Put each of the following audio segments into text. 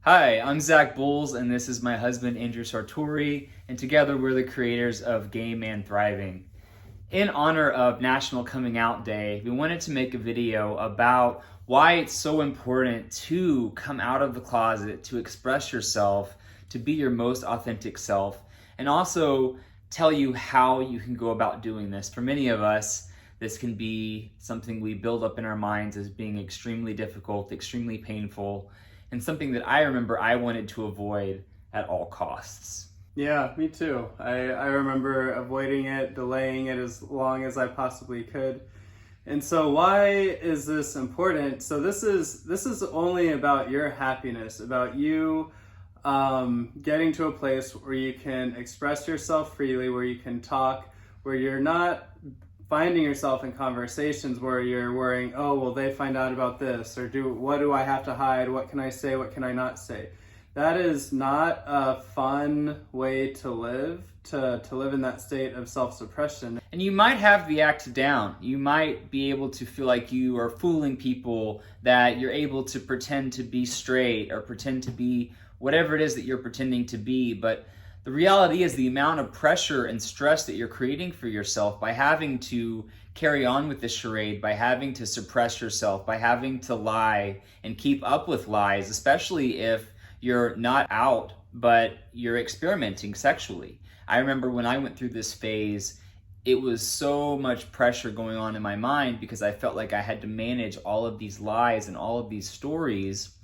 Hi, I'm Zach Bowles, and this is my husband Andrew Sartori, and together we're the creators of Gay Man Thriving. In honor of National Coming Out Day, we wanted to make a video about why it's so important to come out of the closet, to express yourself, to be your most authentic self, and also tell you how you can go about doing this. For many of us, this can be something we build up in our minds as being extremely difficult, extremely painful, and something that I remember I wanted to avoid at all costs. Yeah, me too. I remember avoiding it, delaying it as long as I possibly could. And so why is this important? So this is only about your happiness, about you getting to a place where you can express yourself freely, where you can talk, where you're not finding yourself in conversations where you're worrying, oh, will they find out about this? Or what do I have to hide? What can I say? What can I not say? That is not a fun way to live in that state of self-suppression. And you might have the act down. You might be able to feel like you are fooling people, that you're able to pretend to be straight or pretend to be whatever it is that you're pretending to be. But the reality is the amount of pressure and stress that you're creating for yourself by having to carry on with the charade, by having to suppress yourself, by having to lie and keep up with lies, especially if you're not out, but you're experimenting sexually. I remember when I went through this phase, it was so much pressure going on in my mind because I felt like I had to manage all of these lies and all of these stories,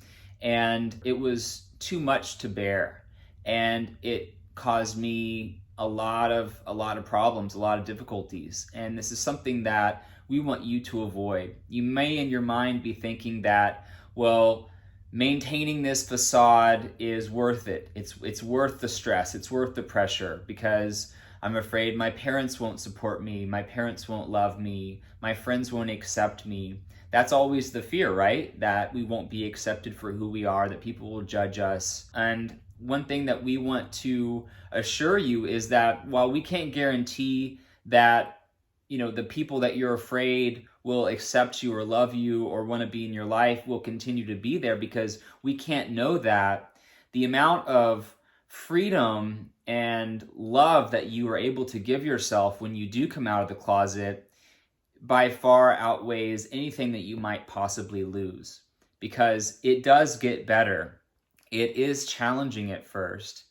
and it was too much to bear. And it caused me a lot of problems, a lot of difficulties. And this is something that we want you to avoid. You may in your mind be thinking that, well, maintaining this facade is worth it. It's worth the stress, it's worth the pressure, because I'm afraid my parents won't support me, my parents won't love me, my friends won't accept me. That's always the fear, right? That we won't be accepted for who we are, that people will judge us. And one thing that we want to assure you is that while we can't guarantee that, the people that you're afraid will accept you or love you or want to be in your life will continue to be there, because we can't know that, the amount of freedom and love that you are able to give yourself when you do come out of the closet by far outweighs anything that you might possibly lose, because it does get better. It is challenging at first,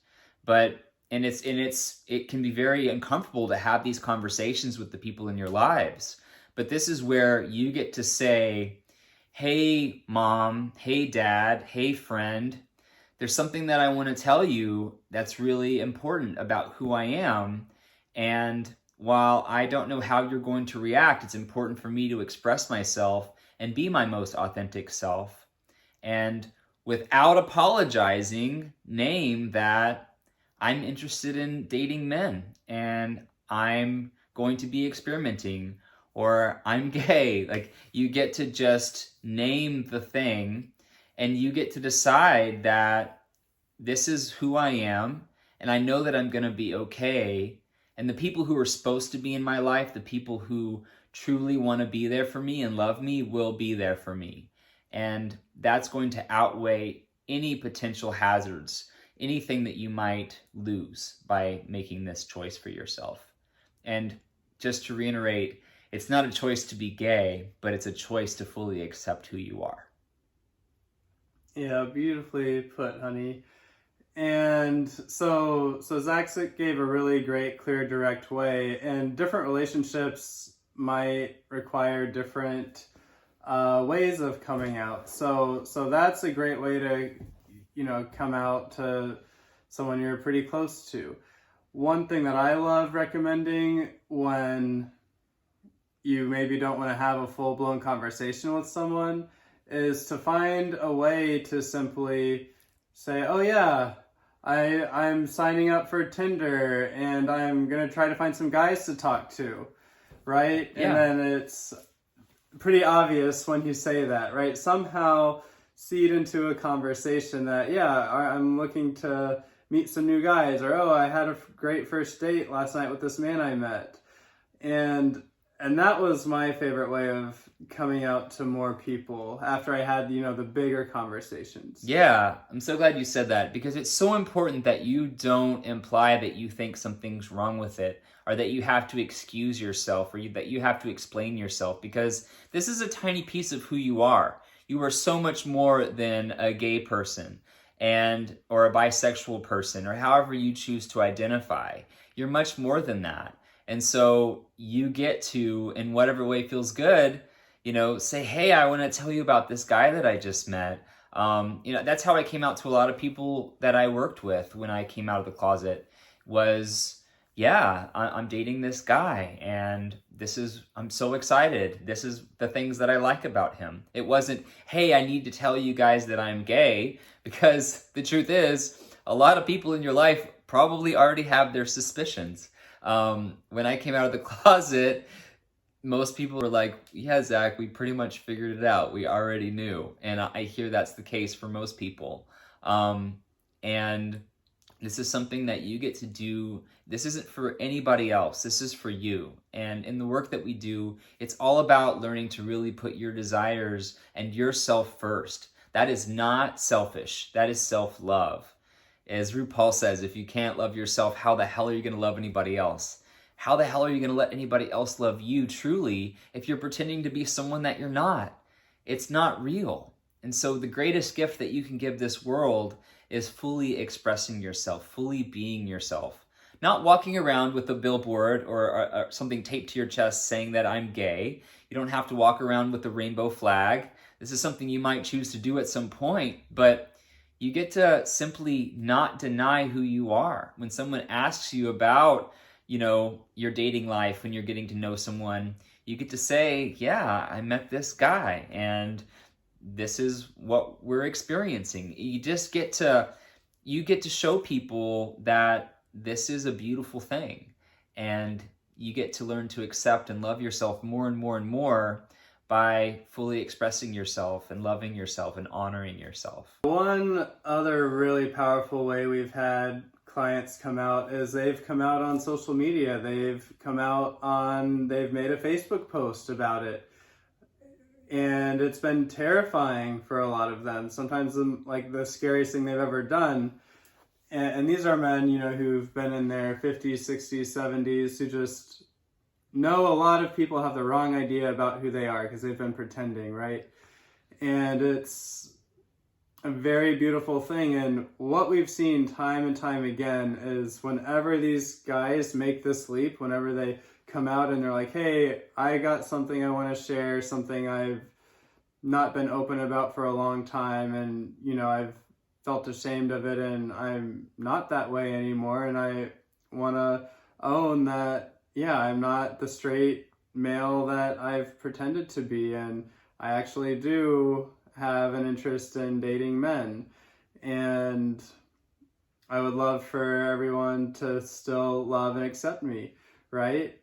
but it can be very uncomfortable to have these conversations with the people in your lives. But this is where you get to say, hey mom, hey dad, hey friend, there's something that I want to tell you that's really important about who I am. And while I don't know how you're going to react, it's important for me to express myself and be my most authentic self. And without apologizing, name that I'm interested in dating men and I'm going to be experimenting, or I'm gay. Like, you get to just name the thing and you get to decide that this is who I am and I know that I'm going to be okay. And the people who are supposed to be in my life, the people who truly want to be there for me and love me, will be there for me. And that's going to outweigh any potential hazards, anything that you might lose by making this choice for yourself. And just to reiterate, it's not a choice to be gay, but it's a choice to fully accept who you are. Yeah, beautifully put, honey. And so Zach gave a really great, clear, direct way, and different relationships might require different ways of coming out. So that's a great way to, come out to someone you're pretty close to. One thing that I love recommending when you maybe don't want to have a full-blown conversation with someone is to find a way to simply say, oh yeah, I'm signing up for Tinder and I'm going to try to find some guys to talk to, right? Yeah. And then it's pretty obvious when you say that, right? Somehow seed into a conversation that, yeah, I'm looking to meet some new guys, or, oh, I had a great first date last night with this man I met. And and that was my favorite way of coming out to more people after I had, the bigger conversations. Yeah, I'm so glad you said that because it's so important that you don't imply that you think something's wrong with it or that you have to excuse yourself or that you have to explain yourself because this is a tiny piece of who you are. You are so much more than a gay person and or a bisexual person or however you choose to identify. You're much more than that. And so you get to, in whatever way feels good, say, hey, I want to tell you about this guy that I just met. That's how I came out to a lot of people that I worked with when I came out of the closet was, yeah, I'm dating this guy and I'm so excited. This is the things that I like about him. It wasn't, hey, I need to tell you guys that I'm gay because the truth is a lot of people in your life probably already have their suspicions. When I came out of the closet, most people were like, yeah, Zach, we pretty much figured it out. We already knew. And I hear that's the case for most people. And this is something that you get to do. This isn't for anybody else. This is for you. And in the work that we do, it's all about learning to really put your desires and yourself first. That is not selfish. That is self-love. As RuPaul says, if you can't love yourself, how the hell are you going to love anybody else? How the hell are you going to let anybody else love you truly if you're pretending to be someone that you're not? It's not real. And so the greatest gift that you can give this world is fully expressing yourself, fully being yourself. Not walking around with a billboard or something taped to your chest saying that I'm gay. You don't have to walk around with a rainbow flag. This is something you might choose to do at some point, but you get to simply not deny who you are. When someone asks you about, your dating life, when you're getting to know someone, you get to say, yeah, I met this guy and this is what we're experiencing. You get to show people that this is a beautiful thing and you get to learn to accept and love yourself more and more and more by fully expressing yourself and loving yourself and honoring yourself. One other really powerful way we've had clients come out is they've come out on social media. They've made a Facebook post about it. And it's been terrifying for a lot of them. Sometimes the scariest thing they've ever done. And these are men, who've been in their 50s, 60s, 70s, who just know a lot of people have the wrong idea about who they are because they've been pretending, right? And it's a very beautiful thing. And what we've seen time and time again is whenever these guys make this leap, whenever they come out and they're like, hey, I got something I want to share, something I've not been open about for a long time, and I've felt ashamed of it and I'm not that way anymore, and I want to own that, yeah, I'm not the straight male that I've pretended to be, and I actually do have an interest in dating men, and I would love for everyone to still love and accept me, right?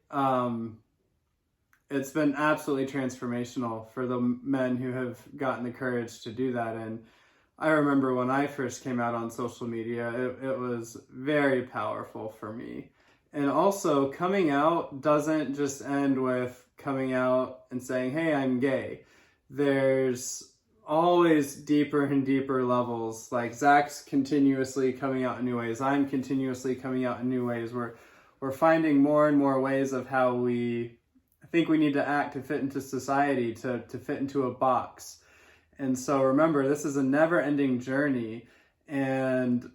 It's been absolutely transformational for the men who have gotten the courage to do that. And I remember when I first came out on social media, it was very powerful for me. And also, coming out doesn't just end with coming out and saying, hey, I'm gay. There's always deeper and deeper levels. Like Zach's continuously coming out in new ways. I'm continuously coming out in new ways. We're finding more and more ways of how we think we need to act to fit into society, to fit into a box. And so remember, this is a never-ending journey. And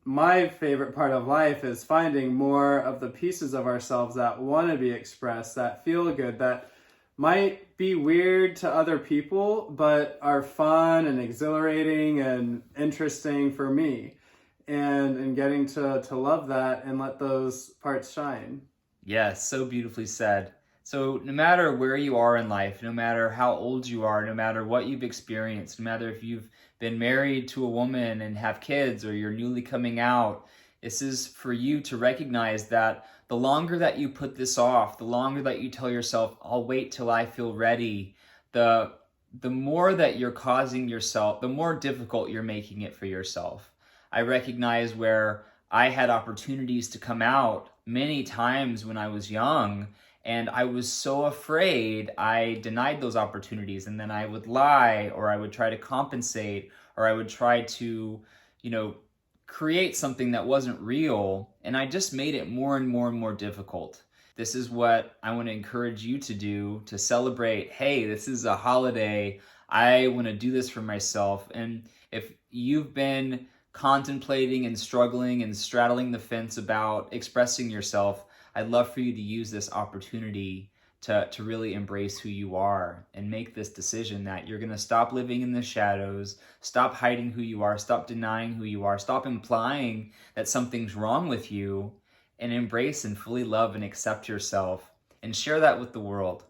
my favorite part of life is finding more of the pieces of ourselves that want to be expressed, that feel good, that might be weird to other people, but are fun and exhilarating and interesting for me. And getting to love that and let those parts shine. Yes, so beautifully said. So no matter where you are in life, no matter how old you are, no matter what you've experienced, no matter if you've been married to a woman and have kids or you're newly coming out, this is for you to recognize that the longer that you put this off, the longer that you tell yourself, I'll wait till I feel ready, the more that you're causing yourself, the more difficult you're making it for yourself. I recognize where I had opportunities to come out many times when I was young, And I was so afraid I denied those opportunities, and then I would lie, or I would try to compensate, or I would try to, you know, create something that wasn't real. And I just made it more and more and more difficult. This is what I want to encourage you to do, to celebrate. Hey, this is a holiday. I want to do this for myself. And if you've been contemplating and struggling and straddling the fence about expressing yourself, I'd love for you to use this opportunity to really embrace who you are and make this decision that you're going to stop living in the shadows, stop hiding who you are, stop denying who you are, stop implying that something's wrong with you, and embrace and fully love and accept yourself and share that with the world.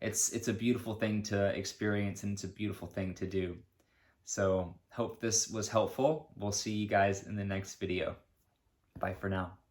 It's a beautiful thing to experience, and it's a beautiful thing to do. So hope this was helpful. We'll see you guys in the next video. Bye for now.